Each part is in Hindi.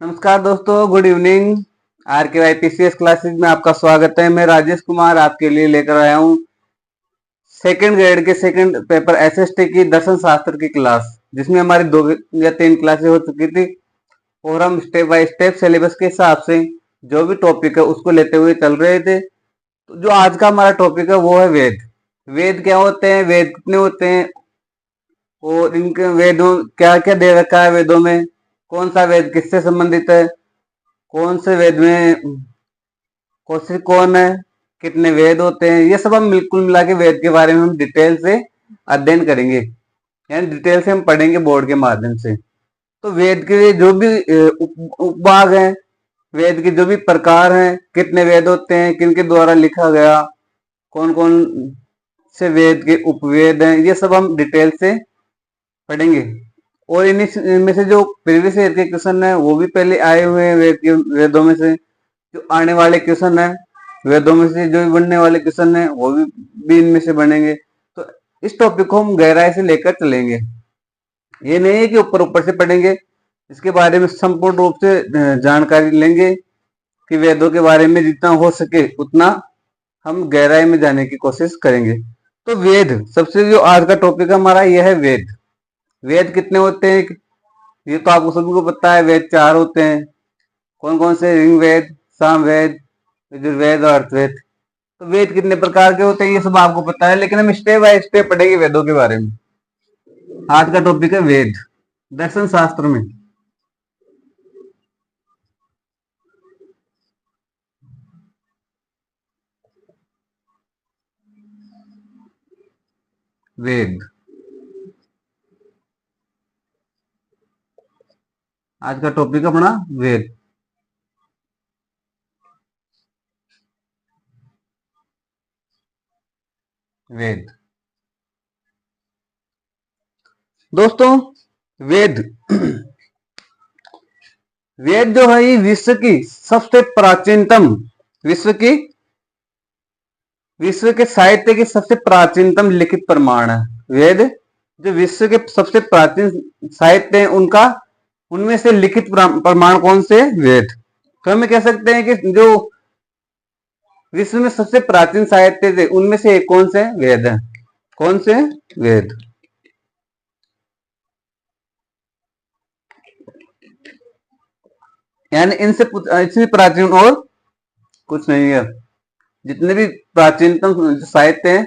नमस्कार दोस्तों, गुड इवनिंग। आर के वाई पीसीएस क्लासेस में आपका स्वागत है। मैं राजेश कुमार आपके लिए लेकर आया हूँ सेकंड ग्रेड के सेकंड पेपर एसएसटी की दर्शन शास्त्र की क्लास, जिसमें हमारी 2 या 3 क्लासें हो चुकी थी और हम स्टेप बाय स्टेप सिलेबस के हिसाब से जो भी टॉपिक है उसको लेते हुए चल रहे थे। तो जो आज का हमारा टॉपिक है वो है वेद। वेद क्या होते हैं, वेद कितने होते हैं और इनके वेदों क्या क्या दे रखा है वेदों में, कौन सा वेद किससे संबंधित है, कौन से वेद में कोशिश कौन है, कितने वेद होते हैं, ये सब हम बिल्कुल मिला के वेद के बारे में हम डिटेल से अध्ययन करेंगे, यानी डिटेल से हम पढ़ेंगे बोर्ड के माध्यम से। तो वेद के जो भी उपभाग हैं, वेद के जो भी प्रकार हैं, कितने वेद होते हैं, किनके द्वारा लिखा गया, कौन कौन से वेद के उपवेद हैं, ये सब हम डिटेल से पढ़ेंगे। और इनमें से जो प्रीवियस ईयर के क्वेश्चन है वो भी पहले आए हुए हैं वेदों में से। जो आने वाले क्वेश्चन है वेदों में से जो भी बनने वाले क्वेश्चन है वो भी इनमें से बनेंगे। तो इस टॉपिक को हम गहराई से लेकर चलेंगे। ये नहीं है कि ऊपर ऊपर से पढ़ेंगे, इसके बारे में संपूर्ण रूप से जानकारी लेंगे कि वेदों के बारे में जितना हो सके उतना हम गहराई में जाने की कोशिश करेंगे। तो वेद, सबसे जो आज का टॉपिक हमारा यह है वेद। वेद कितने होते हैं ये तो आपको सभी को पता है। वेद 4 होते हैं। कौन कौन से? ऋग्वेद, सामवेद, यजुर्वेद और अर्थवेद। तो वेद कितने प्रकार के होते हैं ये सब आपको पता है, लेकिन हम स्टेप बाय स्टेप पढ़ेंगे वेदों के बारे में। आज का टॉपिक है वेद दर्शन शास्त्र में। वेद आज का टॉपिक अपना वेद। वेद दोस्तों, वेद वेद जो है ये विश्व की सबसे प्राचीनतम, विश्व की विश्व के साहित्य की सबसे प्राचीनतम लिखित प्रमाण है। वेद जो विश्व के सबसे प्राचीन साहित्य हैं उनका, उनमें से लिखित प्रमाण कौन से? वेद। तो हम कह सकते हैं कि जो विश्व में सबसे प्राचीन साहित्य थे उनमें से एक कौन से? वेद है। कौन से? वेद। यानी इनसे प्राचीन और कुछ नहीं है। जितने भी प्राचीनतम साहित्य हैं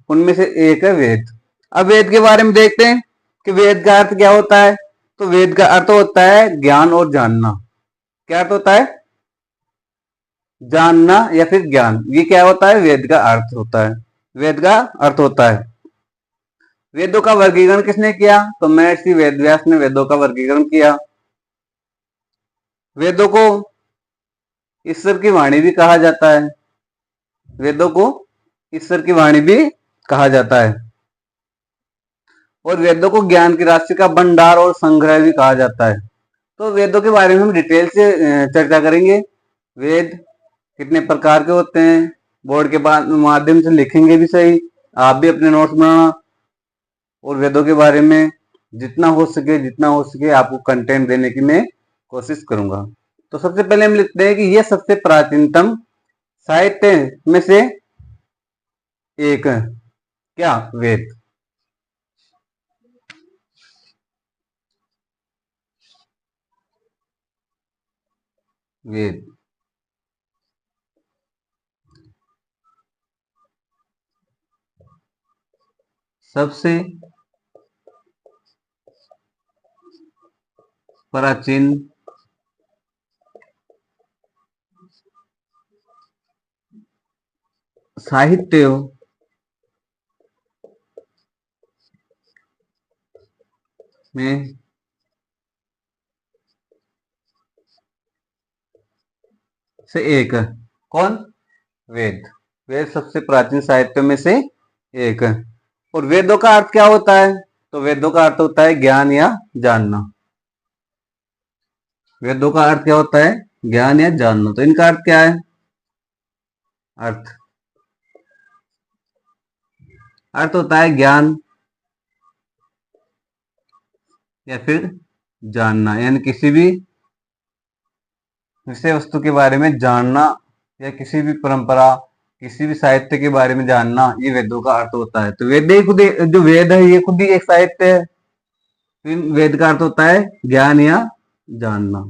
उनमें से एक है वेद। अब वेद के बारे में देखते हैं कि वेद का अर्थ क्या होता है। तो वेद का अर्थ होता है ज्ञान और जानना। क्या अर्थ होता है? जानना या फिर ज्ञान। ये क्या होता है? वेद का अर्थ होता है। वेद का अर्थ होता है। वेदों का वर्गीकरण किसने किया? तो महर्षि वेदव्यास ने वेदों का वर्गीकरण किया। वेदों को ईश्वर की वाणी भी कहा जाता है। वेदों को ईश्वर की वाणी भी कहा जाता है। और वेदों को ज्ञान की राशि का भंडार और संग्रह भी कहा जाता है। तो वेदों के बारे में हम डिटेल से चर्चा करेंगे। वेद कितने प्रकार के होते हैं, बोर्ड के माध्यम से लिखेंगे भी सही, आप भी अपने नोट्स बनाना। और वेदों के बारे में जितना हो सके आपको कंटेंट देने की मैं कोशिश करूंगा। तो सबसे पहले हम लिखते हैं कि यह सबसे प्राचीनतम साहित्य में से एक है। क्या? वेद। वेद सबसे प्राचीन साहित्य में से एक है। कौन? वेद। वेद सबसे प्राचीन साहित्य में से एक है। और वेदों का अर्थ क्या होता है? तो वेदों का अर्थ होता है ज्ञान या जानना। वेदों का अर्थ क्या होता है? ज्ञान या जानना। तो इनका अर्थ क्या है? अर्थ अर्थ होता है ज्ञान या फिर जानना, यानी किसी भी विषय वस्तु के बारे में जानना या किसी भी परंपरा, किसी भी साहित्य के बारे में जानना, ये वेदों का अर्थ होता है। तो वेद ही खुद जो वेद है ये खुद ही एक साहित्य है। तो वेद का अर्थ होता है ज्ञान या जानना,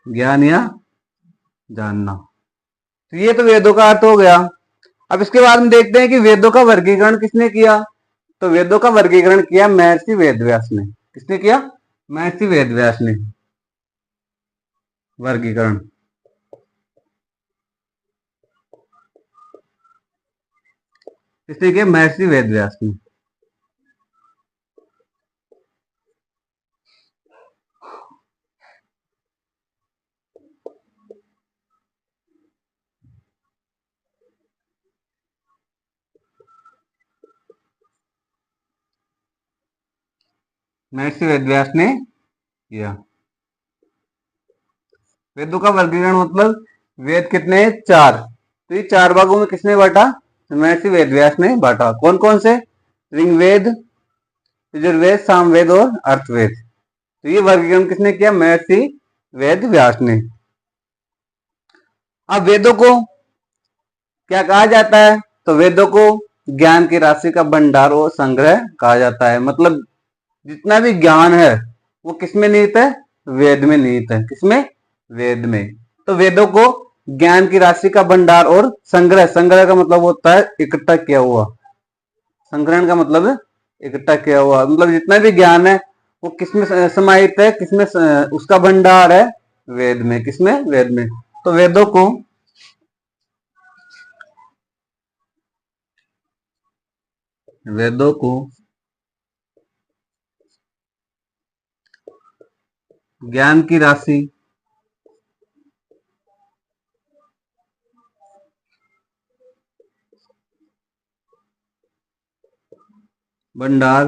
ज्ञान या जानना। तो ये तो वेदों का अर्थ हो गया। अब इसके बाद हम देखते हैं कि वेदों का वर्गीकरण किसने किया। तो वेदों का वर्गीकरण किया महर्षि वेदव्यास ने। किसने किया? महर्षि वेदव्यास ने वर्गीकरण। किसने किया? महर्षि वेदव्यास ने। महर्षि वेदव्यास ने किया। वेदों का वर्गीकरण मतलब वेद कितने हैं? चार। तो ये चार भागों में किसने बांटा? महर्षि वेदव्यास ने बांटा। कौन कौन से? ऋग्वेद, यजुर्वेद, सामवेद और अर्थवेद। तो ये वर्गीकरण किसने किया? महर्षि वेदव्यास ने। अब वेदों को क्या कहा जाता है? तो वेदों को ज्ञान की राशि का भंडार और संग्रह कहा जाता है। मतलब जितना भी ज्ञान है वो किसमें निहित है? वेद में निहित है। किसमें? वेद में। तो वेदों को ज्ञान की राशि का भंडार और संग्रह, संग्रह का मतलब होता है इकट्ठा किया हुआ, संग्रहण का मतलब है इकट्ठा किया हुआ। मतलब जितना भी ज्ञान है वो किसमें समाहित है? किसमें उसका भंडार है? वेद में। किसमें? वेद में। तो वेदों को ज्ञान की राशि भंडार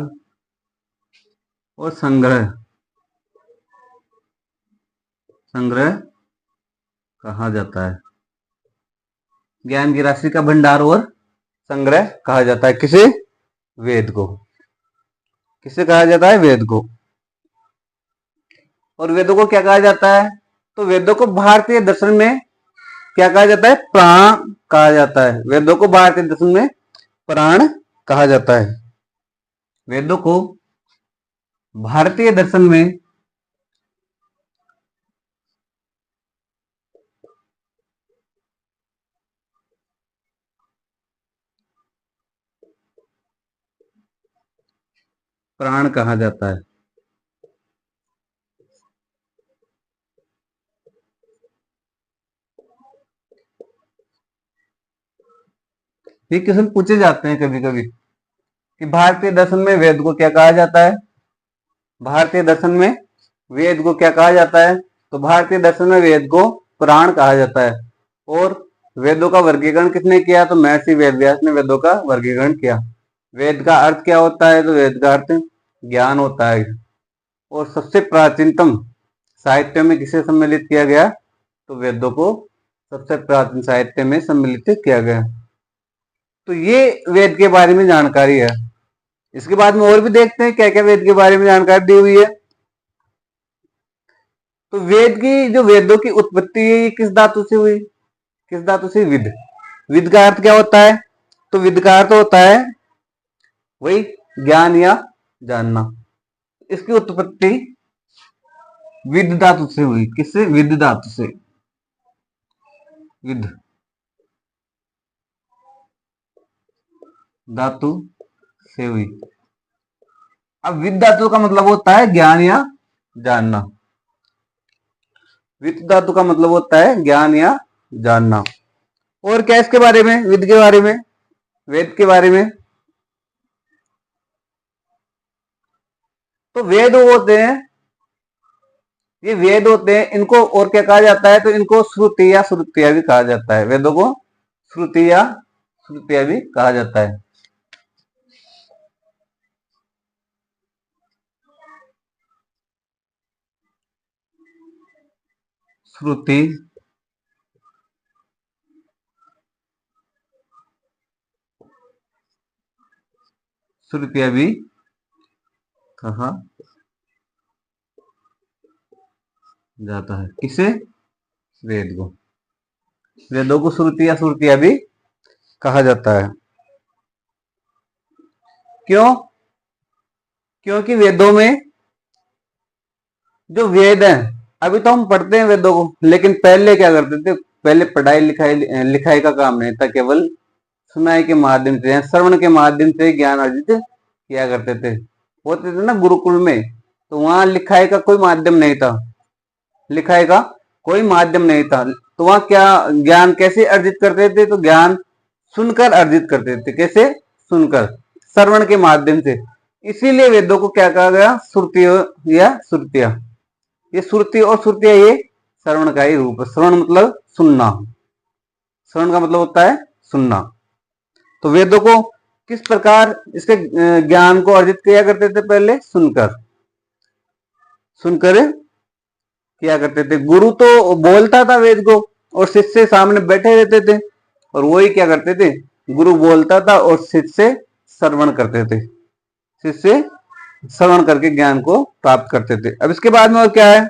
और संग्रह संग्रह कहा जाता है। ज्ञान की राशि का भंडार और संग्रह कहा जाता है। किसे? वेद को। किसे कहा जाता है? वेद को। और वेदों को क्या कहा जाता है? तो वेदों को भारतीय दर्शन में क्या कहा जाता है? प्राण कहा जाता है। वेदों को भारतीय दर्शन में प्राण कहा जाता है। वेदों को भारतीय दर्शन में प्राण कहा जाता है। ये क्वेश्चन पूछे जाते हैं कभी कभी कि भारतीय दर्शन में वेद को क्या कहा जाता है? भारतीय दर्शन में वेद को क्या कहा जाता है? तो भारतीय दर्शन में वेद को पुराण कहा जाता है। और वेदों का वर्गीकरण किसने किया? तो महर्षि वेदव्यास ने वेदों का वर्गीकरण किया। वेद का अर्थ क्या होता है? तो वेद का अर्थ ज्ञान होता है। और सबसे प्राचीनतम साहित्य में किसे सम्मिलित किया गया? तो वेदों को सबसे प्राचीन साहित्य में सम्मिलित किया गया। तो ये वेद के बारे में जानकारी है। इसके बाद में और भी देखते हैं क्या क्या वेद के बारे में जानकारी दी हुई है। तो वेद की जो वेदों की उत्पत्ति है ये किस धातु से हुई? किस धातु से? विद। विद का अर्थ क्या होता है? तो विद का अर्थ होता है वही ज्ञान या जानना। इसकी उत्पत्ति विद धातु से हुई। किससे? विद धातु से। विद धातु से हुई। अब विद धातु का मतलब होता है ज्ञान या जानना। विद धातु का मतलब होता है ज्ञान या जानना। और क्या इसके बारे में? विद के बारे में, वेद के बारे में। तो वेद होते हैं, ये वेद होते हैं, इनको और क्या कहा जाता है? तो इनको श्रुति या श्रुतियां भी कहा जाता है। वेदों को श्रुति या श्रुतियां भी कहा जाता है। श्रुति, श्रुतियां भी कहा जाता है। किसे? वेद को। वेदों को श्रुति या श्रुतियां भी कहा जाता है। क्यों? क्योंकि वेदों में जो वेद है, अभी तो हम पढ़ते हैं वेदों को, लेकिन पहले क्या करते थे? पहले पढ़ाई लिखाई लिखाई का काम नहीं था, केवल सुनाई के माध्यम से, श्रवण के माध्यम से ज्ञान अर्जित किया करते थे। होते थे ना गुरुकुल में, तो वहां लिखाई का कोई माध्यम नहीं था, लिखाई का कोई माध्यम नहीं था। तो वहां क्या ज्ञान कैसे अर्जित करते थे? तो ज्ञान सुनकर अर्जित करते थे। कैसे? सुनकर, श्रवण के माध्यम से। इसीलिए वेदों को क्या कहा गया? श्रुति या श्रुतियां। ये श्रुति और श्रुतियां ये श्रवण का ही रूप है। श्रवण मतलब सुनना, श्रवण का मतलब होता है सुनना। तो वेदों को किस प्रकार इसके ज्ञान को अर्जित किया करते थे? पहले सुनकर, सुनकर किया करते थे। गुरु तो बोलता था वेद को, और शिष्य सामने बैठे रहते थे, और वही क्या करते थे? गुरु बोलता था और शिष्य श्रवण करते थे, शिष्य श्रवण करके ज्ञान को प्राप्त करते थे। अब इसके बाद में और क्या है?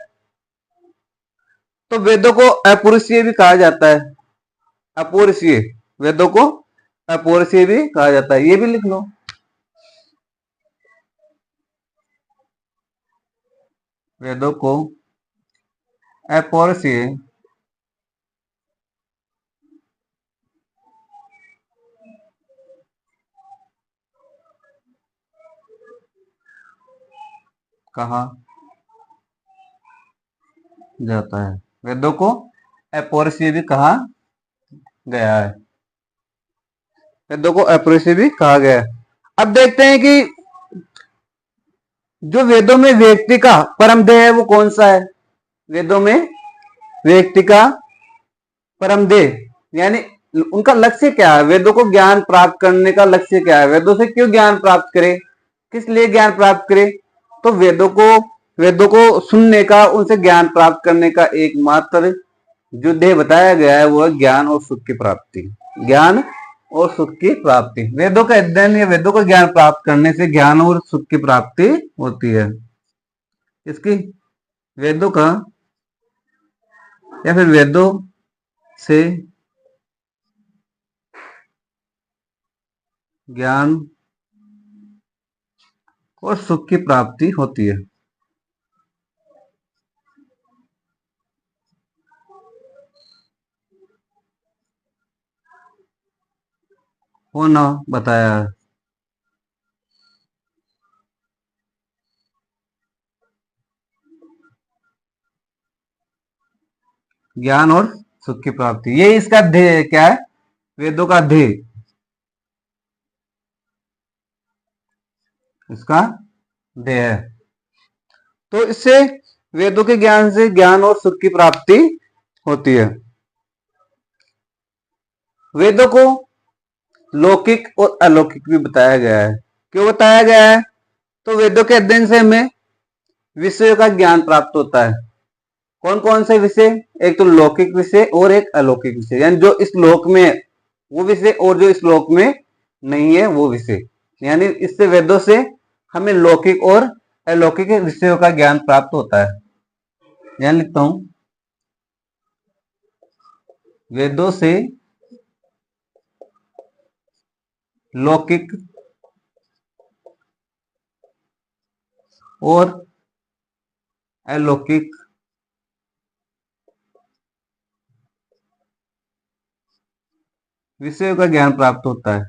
तो वेदों को अपौरुषीय भी कहा जाता है। अपौरुषीय, वेदों को अपौरुषीय भी कहा जाता है, ये भी लिख लो। वेदों को अपौरुषीय कहा जाता है। वेदों को अपौरुषीय भी कहा गया है, वेदों को अपौरुषीय भी कहा गया है। अब देखते हैं कि जो वेदों में व्यक्ति का परम ध्येय है वो कौन सा है? वेदों में व्यक्ति का परम ध्येय यानी उनका लक्ष्य क्या है? वेदों को ज्ञान प्राप्त करने का लक्ष्य क्या है? वेदों से क्यों ज्ञान प्राप्त करे, किस लिए ज्ञान प्राप्त करे? तो वेदों को सुनने का, उनसे ज्ञान प्राप्त करने का एकमात्र जो ध्येय बताया गया है वो है ज्ञान और सुख की प्राप्ति। ज्ञान और सुख की प्राप्ति। वेदों का अध्ययन या वेदों का ज्ञान प्राप्त करने से ज्ञान और सुख की प्राप्ति होती है। इसकी वेदों का या फिर वेदों से ज्ञान और सुख की प्राप्ति होती है। होना बताया है। ज्ञान और सुख की प्राप्ति, ये इसका ध्येय क्या है? वेदों का ध्येय, इसका ध्येय है। तो इससे वेदों के ज्ञान से ज्ञान और सुख की प्राप्ति होती है। वेदों को लौकिक और अलौकिक भी बताया गया है। क्यों बताया गया है? तो वेदों के अध्ययन से हमें विषयों का ज्ञान प्राप्त होता है। कौन कौन से विषय? एक तो लौकिक विषय और एक अलौकिक विषय, यानी जो इस लोक में है वो विषय और जो इस लोक में नहीं है वो विषय। यानी इससे वेदों से हमें लौकिक और अलौकिक विषयों का ज्ञान प्राप्त होता है। यहाँ लिखता हूं, वेदों से लौकिक और अलौकिक विषयों का ज्ञान प्राप्त होता है।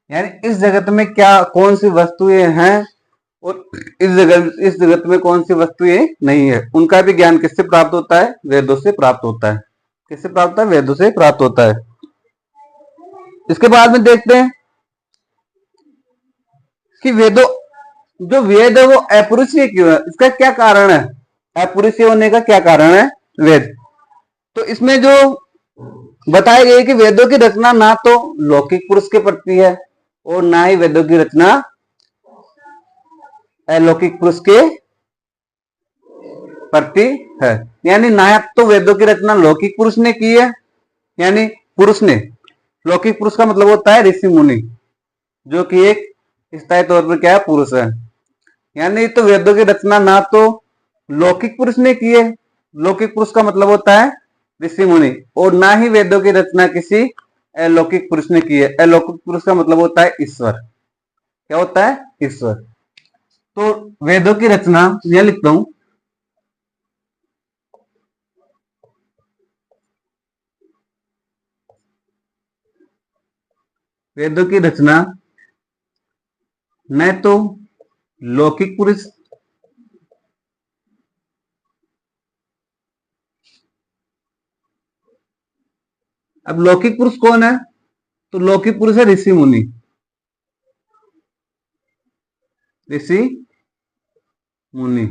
यानी इस जगत में क्या कौन सी वस्तुएं हैं और इस जगत में कौन सी वस्तुएं नहीं है, उनका भी ज्ञान किससे प्राप्त होता है? वेदों से प्राप्त होता है। किससे प्राप्त होता है? वेदों से प्राप्त होता है। इसके बाद में देखते हैं कि वेदों जो वेद है वो अपरुषीय क्यों है? इसका क्या कारण है? अपरुषीय होने का क्या कारण है वेद? तो इसमें जो बताया गया कि वेदों की रचना ना तो लौकिक पुरुष के प्रति है और ना ही वेदों की रचना अलौकिक पुरुष के प्रति है। यानी ना तो वेदों की रचना लौकिक पुरुष ने की है, यानी पुरुष ने, लौकिक पुरुष का मतलब होता है ऋषि मुनि, जो कि एक स्थायी तौर पर क्या है, पुरुष है। यानी तो वेदों की रचना ना तो लौकिक पुरुष ने की है, लौकिक पुरुष का मतलब होता है ऋषि मुनि, और ना ही वेदों की रचना किसी अलौकिक पुरुष ने की है। अलौकिक पुरुष का मतलब होता है ईश्वर। क्या होता है? ईश्वर। तो वेदों की रचना यह लिखता हूं, वेदों की रचना न तो लौकिक पुरुष, अब लौकिक पुरुष कौन है? तो लौकिक पुरुष है ऋषि मुनि, ऋषि मुनि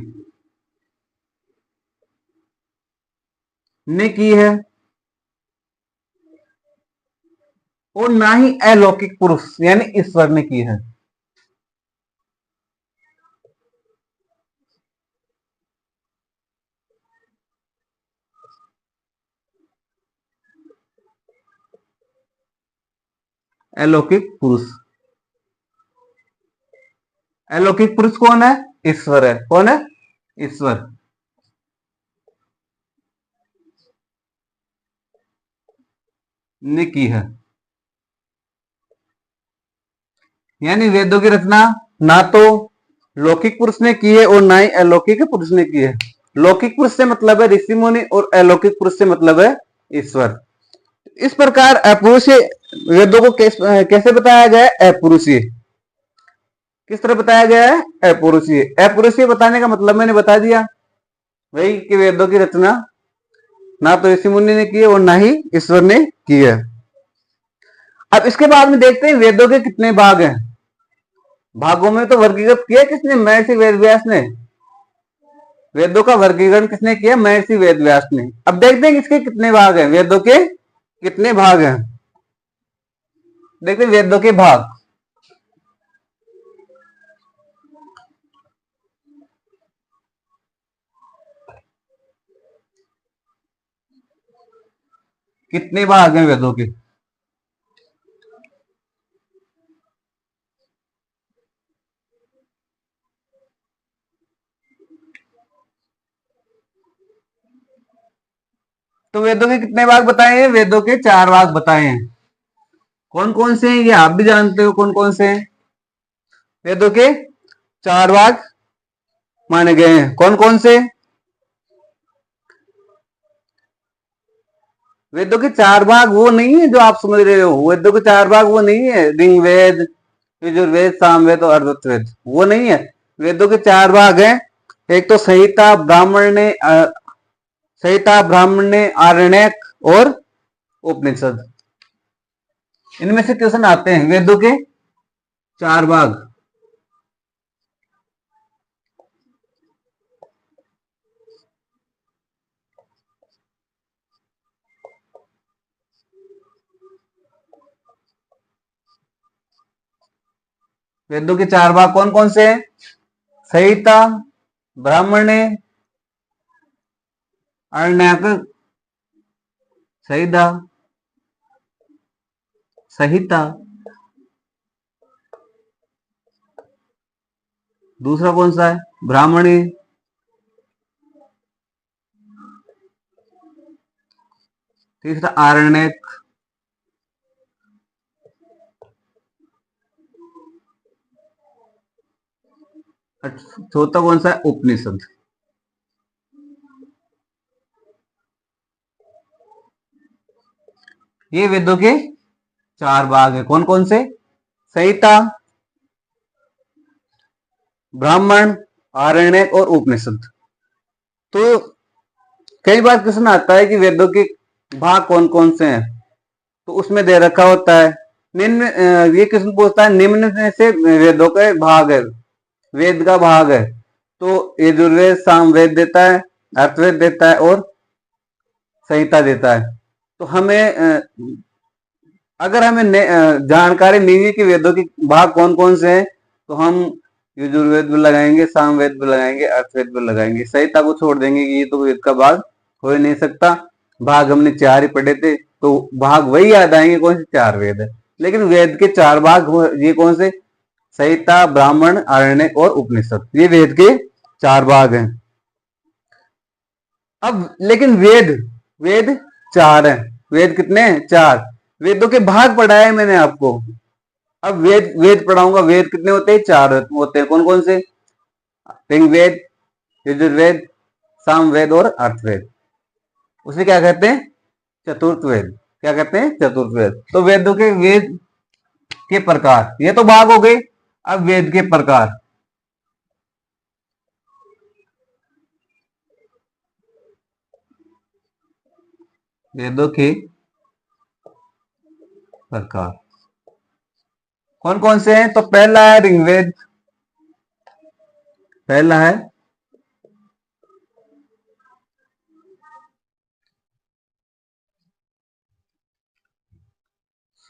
ने की है, और ना ही अलौकिक पुरुष यानी ईश्वर ने की है। अलौकिक पुरुष, अलौकिक पुरुष कौन है? ईश्वर है। कौन है? ईश्वर ने की है। यानी वेदों की रचना ना तो लौकिक पुरुष ने की है और ना ही अलौकिक पुरुष ने की है। लौकिक पुरुष से मतलब है ऋषि मुनि और अलौकिक पुरुष से मतलब है ईश्वर। इस प्रकार अपुरुषीय वेदों को कैसे बताया गया है? अपुरुषीय। किस तरह बताया गया है? अपुरुषीय। अपुरुषीय बताने का मतलब मैंने बता दिया, वही कि वेदों की रचना ना तो ऋषि मुनि ने की है और ना ही ईश्वर ने की है। अब इसके बाद में देखते हैं वेदों के कितने भाग हैं। भागों में तो वर्गीकृत किया किसने? महर्षि वेदव्यास ने। वेदों का वर्गीकरण किसने किया? महर्षि वेदव्यास ने। अब देखते हैं इसके कितने भाग हैं, वेदों के कितने भाग हैं। देखते हैं वेदों के भाग। कितने भाग हैं वेदों के? तो वेदों के कितने भाग बताए हैं? वेदों के 4 भाग बताए हैं। कौन कौन से हैं ये आप भी जानते हो, कौन कौन से हैं। वेदों के 4 भाग माने गए हैं। कौन कौन से? वेदों के 4 भाग वो नहीं है जो आप समझ रहे हो। वेदों के 4 भाग वो नहीं है, ऋग्वेद, यजुर्वेद, सामवेद और अथर्ववेद, वो नहीं है। वेदों के 4 भाग हैं। एक तो संहिता, ब्राह्मण्य, आरण्यक और उपनिषद। इनमें से क्वेश्चन आते हैं। वेदों के 4 भाग, वेदों के 4 भाग कौन कौन से हैं? संहिता, ब्राह्मण्य, आरण्यक, संहिता, संहिता, दूसरा कौन सा है? ब्राह्मणी, तीसरा आरण्यक, चौथा कौन सा है? उपनिषद। ये वेदों के 4 भाग है। कौन कौन से? संहिता, ब्राह्मण, आरण्यक और उपनिषद। तो कई बार क्वेश्चन आता है कि वेदों के भाग कौन कौन से हैं, तो उसमें दे रखा होता है निम्न, ये क्वेश्चन पूछता है निम्न में से वेदों का भाग है, वेद का भाग है। तो यजुर्वेद, सामवेद देता है, अथर्ववेद देता है और संहिता देता है। तो हमें अगर हमें जानकारी नहीं है कि वेदों के भाग कौन कौन से हैं, तो हम यजुर्वेद भी लगाएंगे, सामवेद भी लगाएंगे, अर्थवेद भी लगाएंगे। संहिता को छोड़ देंगे कि ये तो वेद का भाग हो ही नहीं सकता। भाग हमने 4 ही पढ़े थे, तो भाग वही याद आएंगे कौन से 4 वेद है। लेकिन वेद के 4 भाग ये कौन से? संहिता, ब्राह्मण, आरण्यक और उपनिषद, ये वेद के 4 भाग हैं। अब लेकिन वेद वेद 4 है। वेद कितने हैं? 4। वेदों के भाग पढ़ाया है मैंने आपको। अब वेद वेद पढ़ाऊंगा। वेद कितने होते हैं? 4 होते हैं। कौन कौन से? ऋग्वेद, यजुर्वेद, सामवेद और अर्थवेद। उसे क्या कहते हैं? चतुर्थ वेद। क्या कहते हैं? चतुर्थ वेद। तो वेदों के वेद के प्रकार, ये तो भाग हो गए। अब वेद के प्रकार। वेदों के प्रकार कौन कौन से हैं? तो पहला है ऋग्वेद। पहला है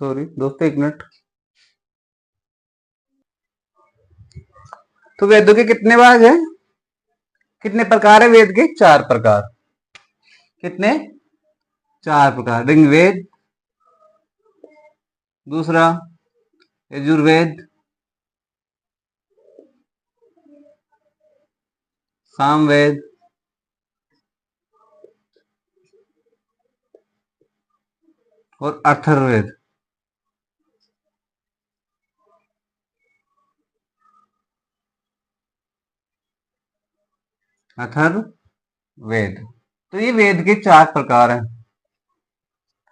सॉरी दोस्तों, 1 मिनट। तो वेदों के कितने भाग हैं? कितने प्रकार है वेद के? 4 प्रकार। कितने? 4 प्रकार। ऋग्वेद, दूसरा यजुर्वेद, सामवेद, और अथर्ववेद। अथर्ववेद। तो ये वेद के 4 प्रकार हैं।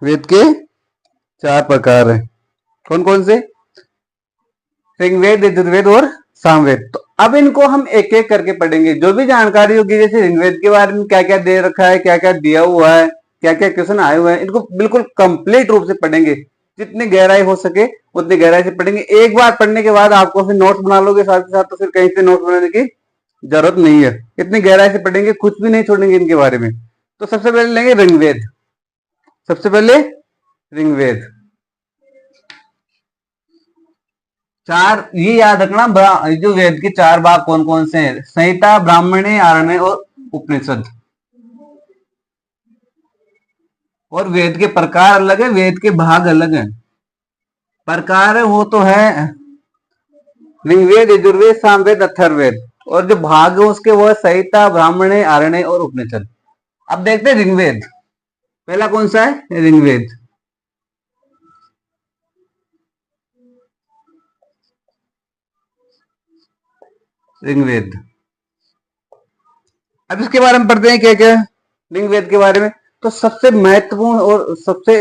वेद के 4 प्रकार हैं। कौन कौन से? ऋग्वेद, यजुर्वेद और सामवेद। तो अब इनको हम एक एक करके पढ़ेंगे। जो भी जानकारी होगी, जैसे ऋग्वेद के बारे में क्या क्या दे रखा है, क्या क्या दिया हुआ है, क्या क्या क्वेश्चन आए हुए हैं, इनको बिल्कुल कंप्लीट रूप से पढ़ेंगे। जितनी गहराई हो सके उतनी गहराई से पढ़ेंगे। एक बार पढ़ने के बाद आपको फिर नोट्स बना लोगे साथ ही साथ, तो फिर कहीं से नोट्स बनाने की जरूरत नहीं है। इतनी गहराई से पढ़ेंगे, कुछ भी नहीं छोड़ेंगे इनके बारे में। तो सबसे पहले लेंगे ऋग्वेद। सबसे पहले ऋग्वेद। 4 ये याद रखना, जो वेद के 4 भाग कौन कौन से हैं? संहिता, ब्राह्मणी, आरण्य और उपनिषद। और वेद के प्रकार अलग है, वेद के भाग अलग हैं। प्रकार है वो तो है ऋग्वेद, यजुर्वेद, सामवेद, अथर्ववेद। और जो भाग है उसके वो है संहिता, ब्राह्मणी, आरण्य और उपनिषद। अब देखते हैं ऋग्वेद। पहला कौन सा है? ऋग्वेद। ऋग्वेद। अब इसके बारे में पढ़ते हैं क्या क्या ऋग्वेद के बारे में। तो सबसे महत्वपूर्ण और सबसे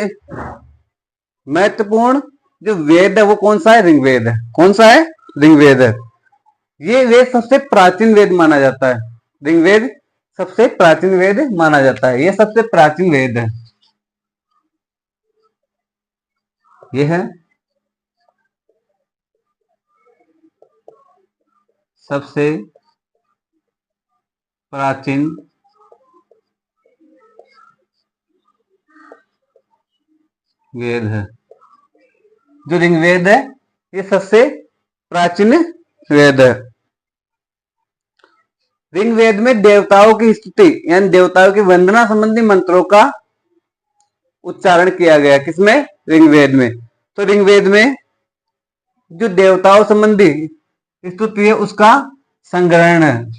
महत्वपूर्ण जो वेद है वो कौन सा है? ऋग्वेद है। कौन सा है? ऋग्वेद है। ये वेद सबसे प्राचीन वेद माना जाता है। ऋग्वेद सबसे प्राचीन वेद माना जाता है। ये सबसे प्राचीन वेद है। ये है सबसे प्राचीन वेद है। जो ऋग्वेद है ये सबसे प्राचीन वेद है। ऋग्वेद में देवताओं की स्तुति यानी देवताओं की वंदना संबंधी मंत्रों का उच्चारण किया गया। किसमें? ऋग्वेद में। तो ऋग्वेद में जो देवताओं संबंधी स्तुति है उसका संग्रहण है।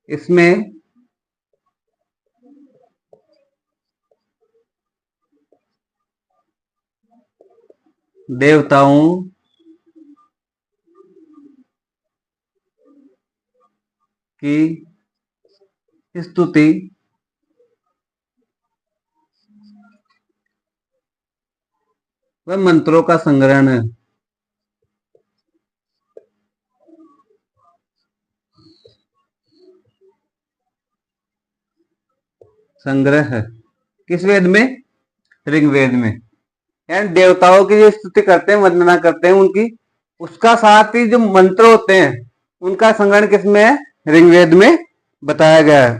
इसमें देवताओं की स्तुति व मंत्रों का संग्रहण है। संग्रह है किस वेद में? ऋग्वेद में। यानी देवताओं की जो स्तुति करते हैं, वंदना करते हैं उनकी, उसका साथ ही जो मंत्र होते हैं उनका संग्रहण किसमें है? ऋग्वेद में बताया गया है।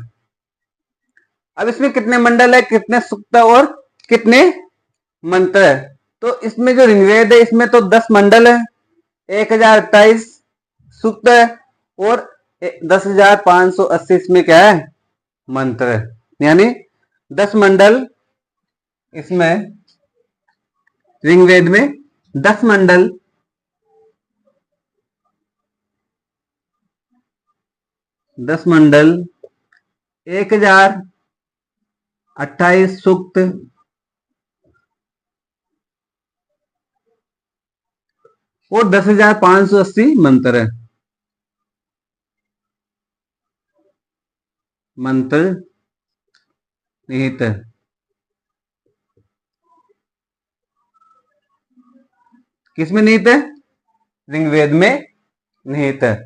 अब इसमें कितने मंडल है, कितने सूक्त और कितने मंत्र है? तो इसमें जो ऋग्वेद है इसमें तो 10 मंडल है। 1028 सूक्त है और 10,580 इसमें क्या है, मंत्र है। यानी 10 मंडल इसमें ऋग्वेद में 10 मंडल, 10 मंडल, 1028 सूक्त और 10,580 मंत्र है। मंत्र निहित है। किसमें निहित है, ऋग्वेद में निहित है।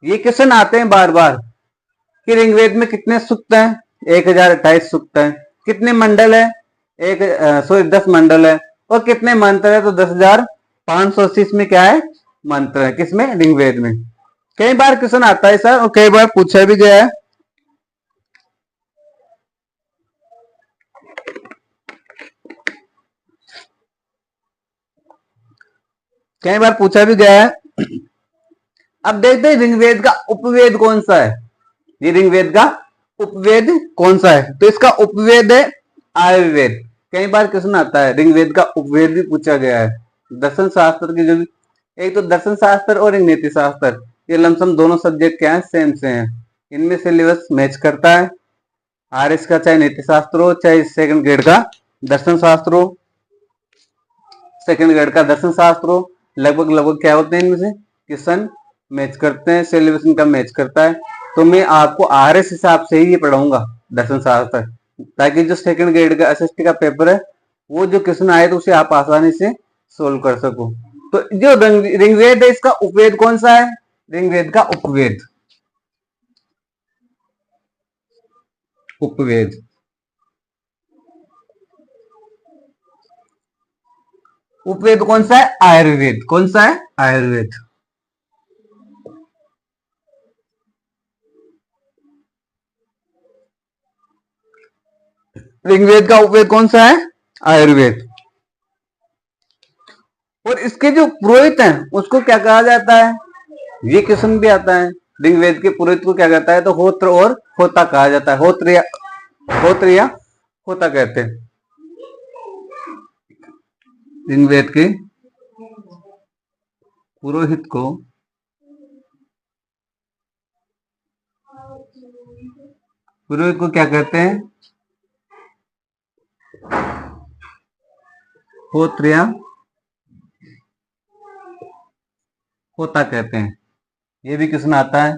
ये क्वेश्चन आते हैं बार बार कि ऋग्वेद में कितने सूक्त हैं, 1028 सूक्त हैं, कितने मंडल है, 10 मंडल है, और कितने मंत्र है, तो 10,580 में क्या है, मंत्र है। किसमें, ऋग्वेद में। कई बार क्वेश्चन आता है सर, और कई बार पूछा भी गया है। कई बार पूछा भी गया है। अब देखते हैं ऋग्वेद का उपवेद कौन सा है। ये ऋग्वेद का उपवेद कौन सा है, तो इसका उपवेद है आयुर्वेद। कई बार क्वेश्चन आता है, ऋग्वेद का उपवेद भी पूछा गया है। दर्शन शास्त्र की जो भी, एक तो दर्शन शास्त्र और एक नीति शास्त्र, ये लमसम दोनों सब्जेक्ट क्या है, सेम से हैं। इनमें सिलेबस मैच करता है। आरएस का चाहे नीति शास्त्र हो, चाहे सेकंड ग्रेड का दर्शन शास्त्र हो, सेकंड ग्रेड का दर्शन शास्त्र हो, लगभग लगभग क्या होते हैं इनमें से, क्वेश्चन मैच करते हैं, सिलेबस इनका मैच करता है। तो मैं आपको आरएस हिसाब से ही ये पढ़ाऊंगा दर्शन शास्त्र, ताकि जो सेकंड ग्रेड का एसएसटी का पेपर है, वो जो क्वेश्चन आए तो उसे आप आसानी से सोल्व कर सको। तो जो ऋग्वेद है, इसका उपवेद कौन सा है, ऋग्वेद का उपवेद, उपवेद। उपवेद कौन सा है, आयुर्वेद। कौन सा है, आयुर्वेद। ऋग्वेद का उपवेद कौन सा है, आयुर्वेद। और इसके जो पुरोहित हैं उसको क्या कहा जाता है, ये क्वेश्चन भी आता है। ऋग्वेद के पुरोहित को क्या कहता है, तो होत्र और होता कहा जाता है। होत्र या होता कहते हैं ऋग्वेद के पुरोहित को। पुरोहित को क्या कहते हैं, होत्र या होता कहते हैं। ये भी क्वेश्चन आता है,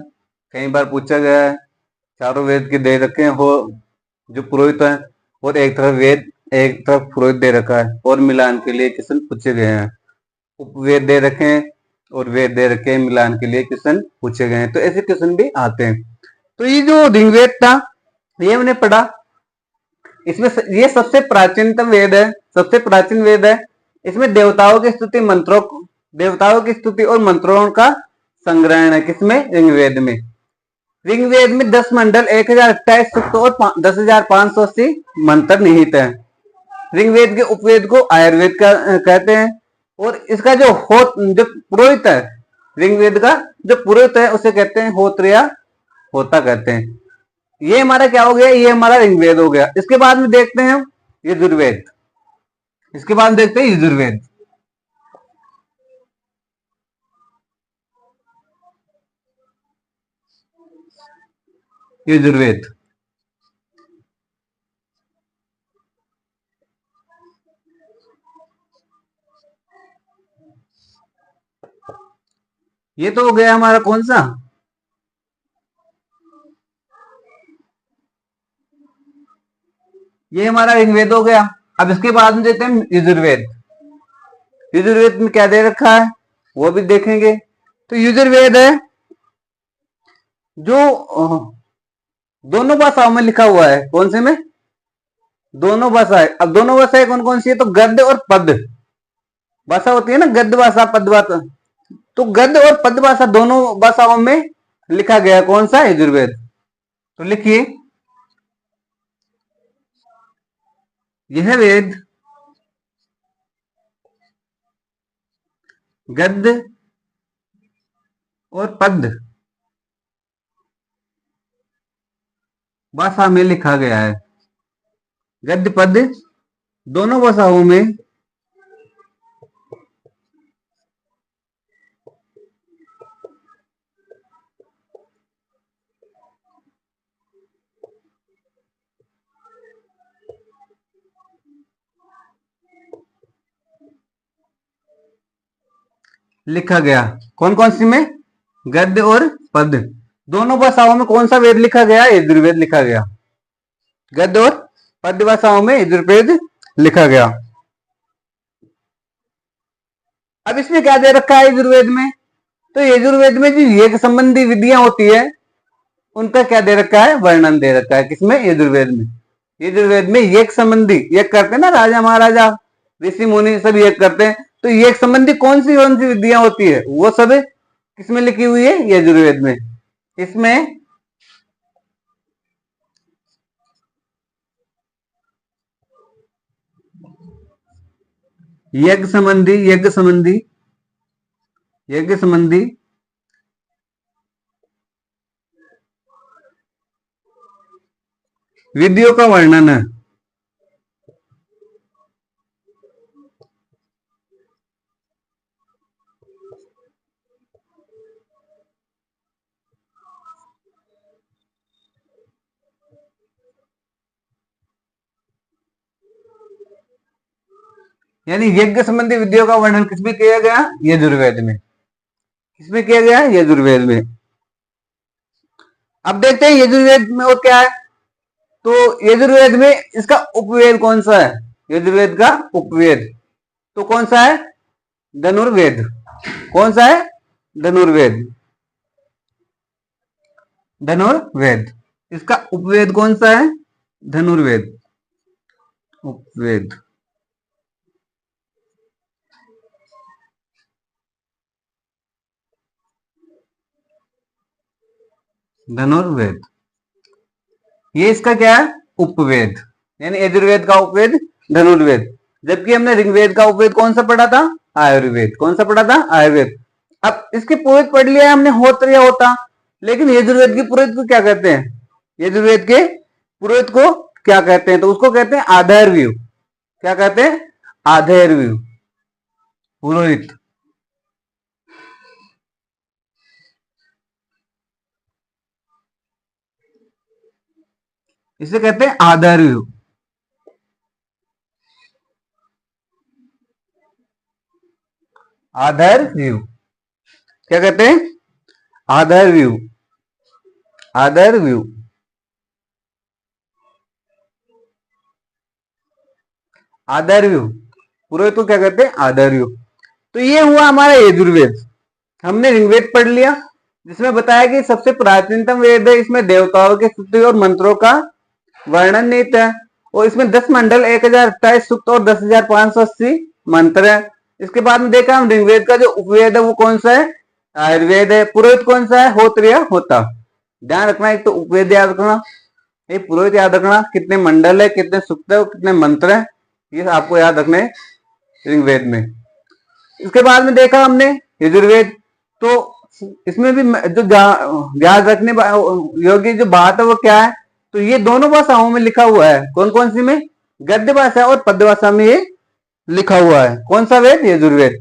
कई बार पूछा गया है। चारों वेद के दे रखे हैं हो जो पुरोहित है, और एक तरफ वेद, एक तरफ पुरोहित दे रखा है, और मिलान के लिए क्वेश्चन पूछे गए हैं। उपवेद दे रखे हैं और वेद दे रखे हैं, मिलान के लिए क्वेश्चन पूछे गए हैं। तो ऐसे क्वेश्चन भी आते हैं। तो ये जो ऋग्वेद था, ये हमने पढ़ा। इसमें ये सबसे प्राचीनतम वेद है, सबसे प्राचीन वेद है। इसमें देवताओं की स्तुति, मंत्रों, देवताओं की स्तुति और मंत्रों का संग्रहण है। किसमें, ऋग्वेद में। ऋग्वेद में 10 मंडल, 1028 सूक्त और 10,580 मंत्र निहित है। ऋग्वेद के उपवेद को आयुर्वेद का कहते हैं। और इसका जो पुरोहित है, ऋग्वेद का जो पुरोहित है, उसे कहते हैं होत्र या होता कहते हैं। ये हमारा क्या हो गया, ये हमारा ऋग्वेद हो गया। इसके बाद में देखते हैं यजुर्वेद। इसके बाद देखते हैं यजुर्वेद। यजुर्वेद ये तो हो गया हमारा कौन सा, ये हमारा ऋग्वेद हो गया। अब इसके बाद में देखते हैं यजुर्वेद। यजुर्वेद में क्या दे रखा है वो भी देखेंगे। तो यजुर्वेद है जो दोनों भाषाओं में लिखा हुआ है। कौन से में, दोनों भाषाएं। अब दोनों भाषाएं कौन कौन सी है, तो गद्य और पद्य भाषा होती है ना, गद्य भाषा, पद्य भाषा। तो गद्य और पद्य भाषा दोनों भाषाओं में लिखा गया कौन सा, यजुर्वेद। तो लिखिए, यह वेद गद्य और पद भाषा में लिखा गया है। गद्य पद दोनों भाषाओं में लिखा गया। कौन कौन सी में? गद्य और पद दोनों भाषाओं में कौन सा वेद लिखा गया? यजुर्वेद लिखा गया। गद्य और पद्य भाषाओं में यजुर्वेद लिखा गया। अब इसमें क्या दे रखा है यजुर्वेद में? तो यजुर्वेद में जो यज्ञ संबंधी विधियां होती है उनका क्या दे रखा है? वर्णन दे रखा है। किसमें? यजुर्वेद में। यजुर्वेद में यज्ञ संबंधी, यज्ञ करते हैं ना राजा महाराजा, ऋषि मुनि सब यज्ञ करते हैं, तो यज्ञ संबंधी कौन सी विधियां होती है वो सब किसमें लिखी हुई है? यजुर्वेद में। इसमें यज्ञ संबंधी विधियों का वर्णन है। यानी यज्ञ संबंधी विधियों का वर्णन किसमें किया गया? यजुर्वेद में। किसमें किया गया? यजुर्वेद में। अब देखते हैं यजुर्वेद में और क्या है। तो यजुर्वेद में इसका उपवेद कौन सा है? यजुर्वेद का उपवेद तो कौन सा है? धनुर्वेद। कौन सा है? धनुर्वेद। धनुर्वेद इसका उपवेद कौन सा है? धनुर्वेद। उपवेद धनुर्वेद ये इसका क्या है? उपवेद। यानी यजुर्वेद का उपवेद धनुर्वेद। जबकि हमने ऋग्वेद का उपवेद कौन सा पढ़ा था? आयुर्वेद। कौन सा पढ़ा था? आयुर्वेद। अब इसके पुरोहित पढ़ लिया है हमने, होत्र या होता, लेकिन यजुर्वेद के पुरोहित को क्या कहते हैं? यजुर्वेद के पुरोहित को क्या कहते हैं? तो उसको कहते हैं आधैर्व्यू। क्या कहते हैं? आधैर्व्यू पुरोहित। इसे कहते हैं आधैर्व्यू। आधैर्व्यू क्या कहते हैं? आधैर्व्यू। आधैर्व्यू आधैर्व्यू पुरोहित को क्या कहते हैं? आधैर्व्यू। तो ये हुआ हमारा यजुर्वेद। हमने ऋग्वेद पढ़ लिया जिसमें बताया कि सबसे प्राचीनतम वेद है, इसमें देवताओं के स्तुति और मंत्रों का वर्णन निहित है, और इसमें 10 मंडल, 1028 सूक्त और 10,580 मंत्र है। इसके बाद में देखा हम ऋग्वेद का जो उपवेद है वो कौन सा है? आयुर्वेद है। पुरोहित कौन सा है? होत्र या होता। ध्यान रखना, एक तो उपवेद याद रखना, एक पुरोहित याद रखना, कितने मंडल है, कितने सूक्त है, कितने मंत्र है, ये आपको याद रखने ऋग्वेद में। इसके बाद में देखा हमने यजुर्वेद, तो इसमें भी जो याद रखने योग्य जो बात है वो क्या है? तो ये दोनों भाषाओं में लिखा हुआ है। कौन कौन सी में? गद्य भाषा और पद्य भाषा में ये लिखा हुआ है। कौन सा वेद? यजुर्वेद।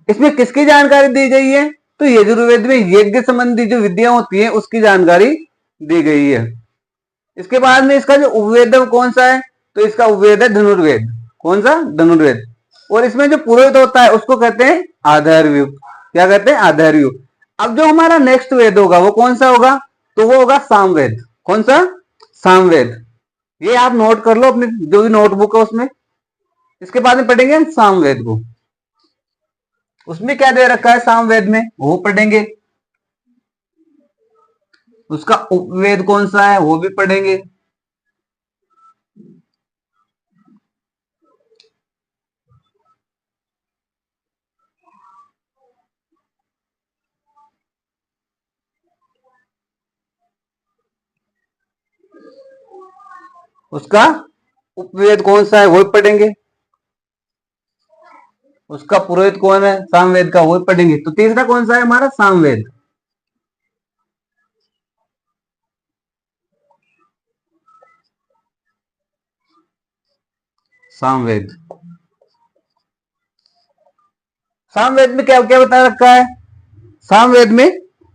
इसमें किसकी जानकारी दी गई है? तो यजुर्वेद में यज्ञ संबंधी जो विद्या होती है उसकी जानकारी दी गई है। इसके बाद में इसका जो उपवेद है वो कौन सा है? तो इसका उपवेद है धनुर्वेद। कौन सा? धनुर्वेद। और इसमें जो पुरोहित होता है उसको कहते हैं आधैर्व्यू। क्या कहते हैं? आधैर्व्यू। अब जो हमारा नेक्स्ट वेद होगा वो कौन सा होगा? तो वो होगा सामवेद। कौन सा? सामवेद। ये आप नोट कर लो अपने जो भी नोटबुक है उसमें। इसके बाद में पढ़ेंगे सामवेद को। उसमें क्या दे रखा है सामवेद में वो पढ़ेंगे। उसका उपवेद कौन सा है वो भी पढ़ेंगे। उसका उपवेद कौन सा है वो भी पढ़ेंगे। उसका पुरोहित कौन है? सामवेद का, वो पढ़ेंगे। तो तीसरा कौन सा है हमारा? सामवेद। सामवेद। सामवेद में क्या क्या बता रखा है? सामवेद में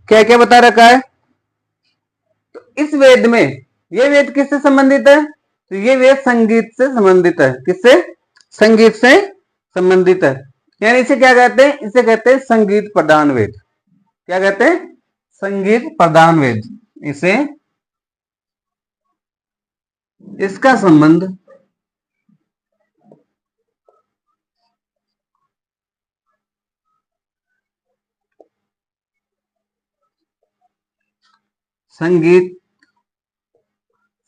क्या क्या बता रखा है? तो इस वेद में, ये वेद किससे संबंधित है? तो ये वेद संगीत से संबंधित है। किससे? संगीत से संबंधित है। यानी इसे क्या कहते हैं? इसे कहते हैं संगीत प्रधान वेद। क्या कहते हैं? संगीत प्रधान वेद। इसे, इसका संबंध संगीत,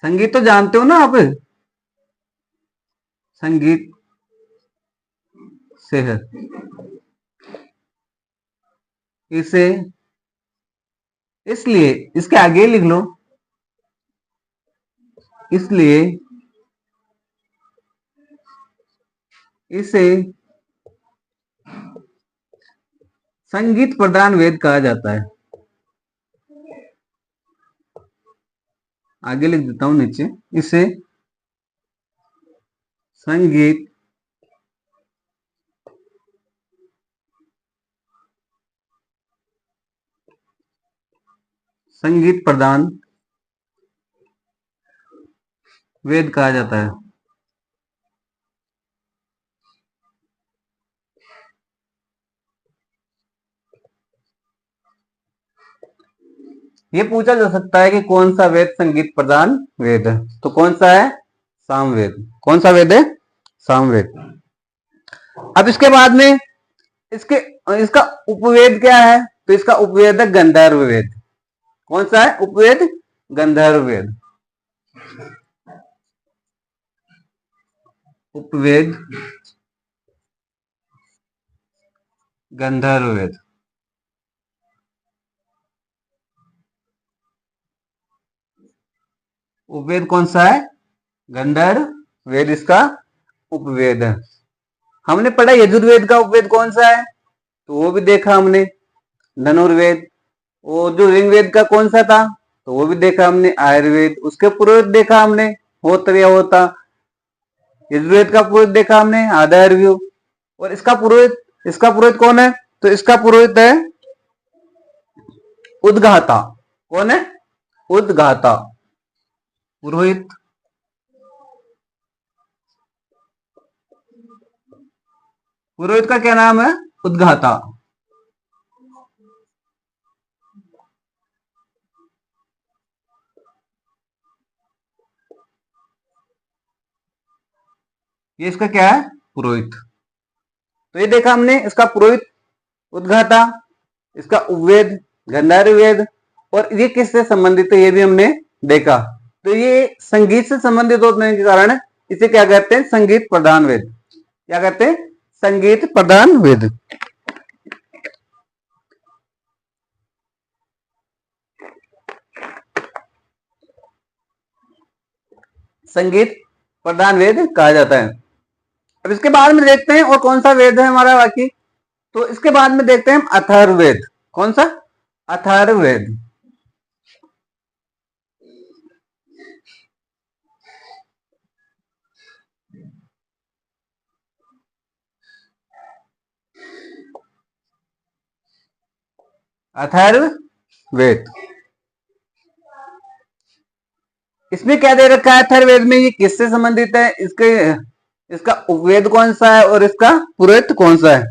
संगीत तो जानते हो ना आप, संगीत से है। इसे, इसलिए, इसके आगे लिख लो, इसलिए इसे संगीत प्रधान वेद कहा जाता है। आगे लिख देता हूं नीचे, इसे संगीत संगीत प्रधान वेद कहा जाता है। ये पूछा जा सकता है कि कौन सा वेद संगीत प्रधान वेद है? तो कौन सा है? सामवेद। कौन सा वेद है? सामवेद। अब इसके बाद में, इसके, इसका उपवेद क्या है? तो इसका उपवेद है गंधर्व वेद। कौन सा है उपवेद? गंधर्व वेद। उपवेद गंधर्व वेद। उपवेद कौन सा है? गंधर्व वेद इसका उपवेद है। हमने पढ़ा यजुर्वेद का उपवेद कौन सा है? तो वो भी देखा हमने, धनुर्वेद। वो जो ऋग्वेद का कौन सा था? तो वो भी देखा हमने, आयुर्वेद। उसके पुरोहित देखा हमने, होत्र या होता। यजुर्वेद का पुरोहित देखा हमने, आधार्व्यु। और इसका पुरोहित, इसका पुरोहित कौन है? तो इसका पुरोहित है उद्गाता। कौन है? उद्गाता पुरोहित। पुरोहित का क्या नाम है? उद्गाता। ये इसका क्या है? पुरोहित। तो ये देखा हमने, इसका पुरोहित उद्गाता, इसका उपवेद गंधर्व वेद, और ये किससे संबंधित है ये भी हमने देखा। तो ये संगीत से संबंधित होने के कारण इसे क्या कहते हैं? संगीत प्रधान वेद। क्या कहते हैं? संगीत प्रधान वेद। संगीत प्रधान वेद कहा जाता है। अब इसके बाद में देखते हैं और कौन सा वेद है हमारा बाकी। तो इसके बाद में देखते हैं हम अथर्ववेद। कौन सा? अथर्ववेद। अथर्ववेद, इसमें क्या दे रखा है? अथर्ववेद में ये किससे संबंधित है? इसके, इसका उपवेद कौन सा है और इसका पुरोहित कौन सा है?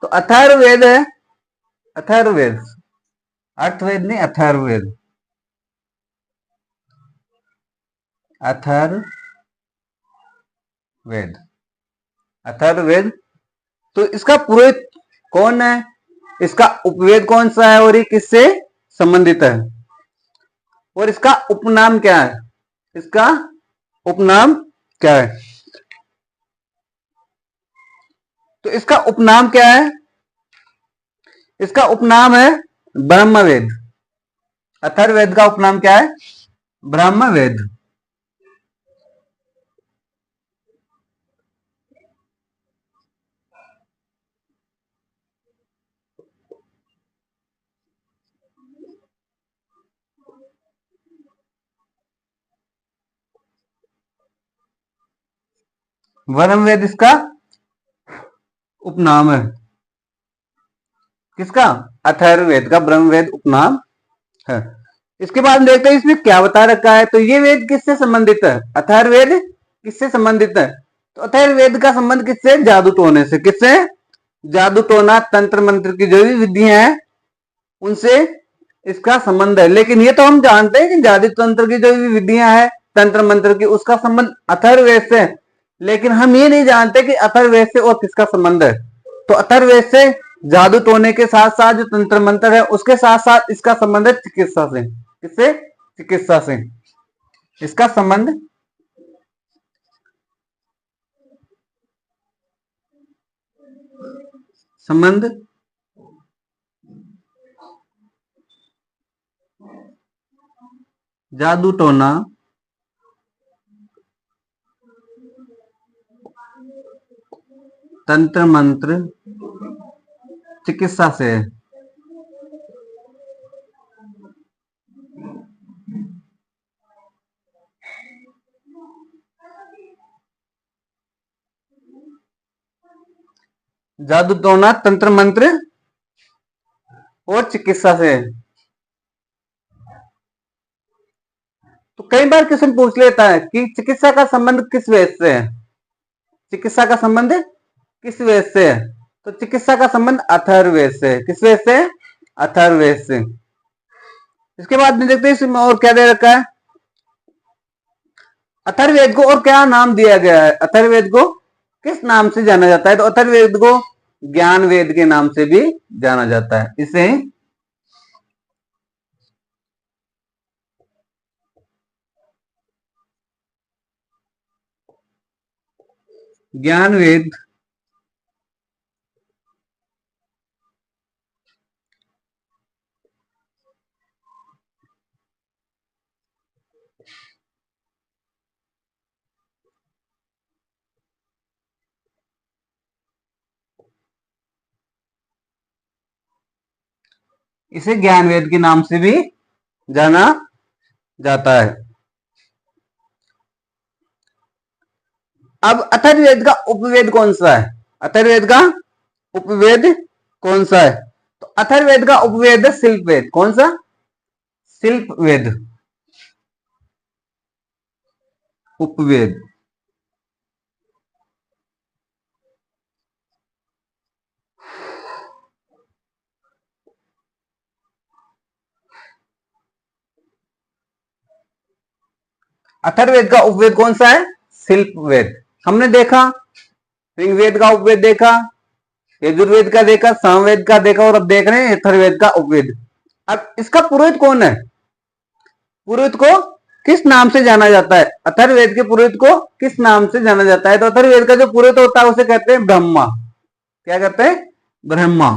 तो अथर्ववेद है, अथर्ववेद, अर्थवेद नहीं, अथर्ववेद। अथर्ववेद, अथर्ववेद। तो इसका पुरोहित कौन है? इसका उपवेद कौन सा है और ये किससे संबंधित है? और इसका उपनाम क्या है? इसका उपनाम क्या है? तो इसका उपनाम क्या है? इसका उपनाम है ब्रह्मवेद। अथर्ववेद का उपनाम क्या है? ब्रह्मवेद। ब्रह्मवेद इसका उपनाम है। किसका? अथर्ववेद का ब्रह्मवेद उपनाम है। इसके बाद देखते हैं इसमें क्या बता रखा है। तो ये वेद किससे संबंधित है? अथर्ववेद किससे संबंधित है? तो अथर्ववेद का संबंध किससे? जादू टोने से। किससे? जादू टोना तंत्र मंत्र की जो भी विधियां हैं उनसे इसका संबंध है। लेकिन ये तो हम जानते हैं कि जादू तंत्र की जो भी विधियां हैं तंत्र मंत्र की, उसका संबंध अथर्ववेद से। लेकिन हम ये नहीं जानते कि अथर्ववेद से और किसका संबंध है। तो अथर्ववेद से जादू टोने के साथ साथ जो तंत्र मंत्र है उसके साथ साथ इसका संबंध है चिकित्सा से। किससे? चिकित्सा से इसका संबंध संबंध जादू टोना तंत्र मंत्र चिकित्सा से। जादू टोना तंत्र मंत्र और चिकित्सा से। तो कई बार क्वेश्चन पूछ लेता है कि चिकित्सा का संबंध किस वेद से है? चिकित्सा का संबंध किस वेद से है? तो चिकित्सा का संबंध अथर्ववेद से। किस वेद से? अथर्ववेद से। इसके बाद में देखते हैं इसमें और क्या दे रखा है। अथर्ववेद को और क्या नाम दिया गया है? अथर्ववेद को किस नाम से जाना जाता है? तो अथर्ववेद को ज्ञान वेद के नाम से भी जाना जाता है। इसे ज्ञान वेद इसे ज्ञान वेद के नाम से भी जाना जाता है। अब अथर्ववेद का उपवेद कौन सा है? अथर्ववेद का उपवेद कौन सा है? तो अथर्ववेद का उपवेद शिल्प वेद। कौन सा? शिल्प वेद उपवेद। अथर्ववेद का उपवेद कौन सा है? शिल्प वेद। हमने देखा ऋग्वेद का उपवेद देखा, यजुर्वेद का देखा, सामवेद का देखा और अब देख रहे हैं अथर्ववेद का उपवेद। अब इसका पुरोहित कौन है? पुरोहित को किस नाम से जाना जाता है? अथर्ववेद के पुरोहित को किस नाम से जाना जाता है? तो अथर्ववेद का जो पुरोहित होता है उसे कहते हैं ब्रह्मा। क्या कहते हैं? ब्रह्मा।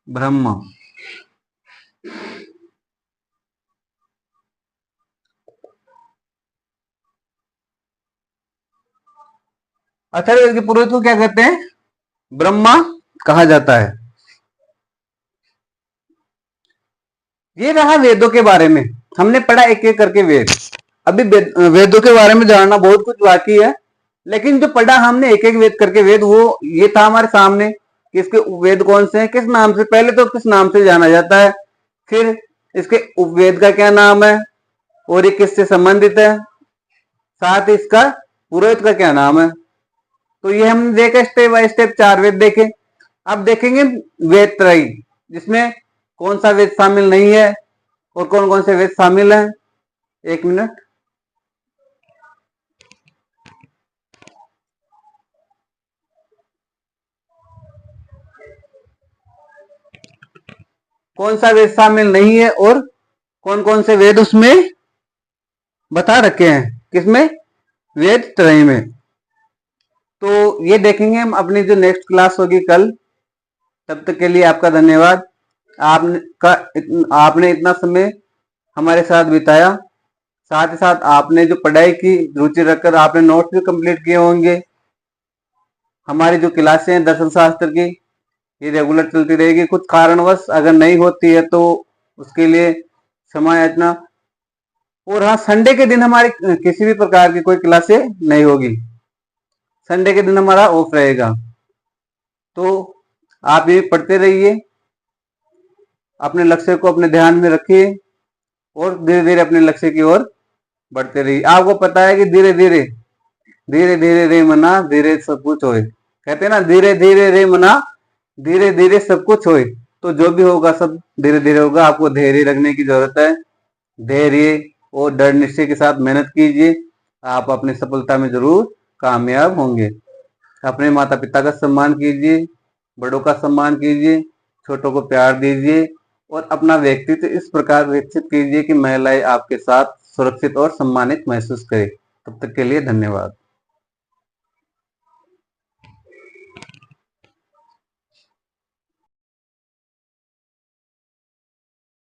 ब्रह्मा। अथर्ववेद के पुरोहित को क्या कहते हैं? ब्रह्मा कहा जाता है। ये रहा वेदों के बारे में। हमने पढ़ा एक एक करके वेद। अभी वेदों के बारे में जानना बहुत कुछ बाकी है, लेकिन जो पढ़ा हमने एक एक वेद करके वेद, वो ये था हमारे सामने कि इसके वेद कौन से हैं, किस नाम से, पहले तो किस नाम से जाना जाता है, फिर इसके उपवेद का क्या नाम है और ये किससे संबंधित है, साथ ही इसका पुरोहित का क्या नाम है। तो ये हमने देखा स्टेप बाय स्टेप, 4 वेद देखे। अब देखेंगे वेद त्रयी, जिसमें कौन सा वेद शामिल नहीं है और कौन कौन से वेद शामिल है। 1 मिनट। कौन सा वेद शामिल नहीं है और कौन कौन से वेद उसमें बता रखे हैं। किसमें? वेद त्रयी में। तो ये देखेंगे हम अपनी जो नेक्स्ट क्लास होगी कल। तब तक के लिए आपका धन्यवाद। आपने इतना समय हमारे साथ बिताया। साथ ही साथ आपने जो पढ़ाई की रुचि रखकर आपने नोट्स भी कंप्लीट किए होंगे। हमारी जो क्लासें हैं दर्शन शास्त्र की, ये रेगुलर चलती रहेगी। कुछ कारणवश अगर नहीं होती है तो उसके लिए क्षमा याचना। और हाँ, संडे के दिन हमारी किसी भी प्रकार की कोई क्लासे नहीं होगी। संडे के दिन हमारा ऑफ रहेगा। तो आप ये पढ़ते रहिए, अपने लक्ष्य को अपने ध्यान में रखिए और धीरे धीरे अपने लक्ष्य की ओर बढ़ते रहिए। आपको पता है कि धीरे धीरे धीरे धीरे रे मना धीरे सब कुछ होए, कहते हैं ना, धीरे धीरे रे मना धीरे धीरे सब कुछ होए। तो जो भी होगा सब धीरे धीरे होगा। आपको धैर्य रखने की जरूरत है। धैर्य और दृढ़ निश्चय के साथ मेहनत कीजिए, आप अपनी सफलता में जरूर कामयाब होंगे। अपने माता पिता का सम्मान कीजिए, बड़ों का सम्मान कीजिए, छोटों को प्यार दीजिए और अपना व्यक्तित्व इस प्रकार विकसित कीजिए कि महिलाएं आपके साथ सुरक्षित और सम्मानित महसूस करें। तब तक के लिए धन्यवाद।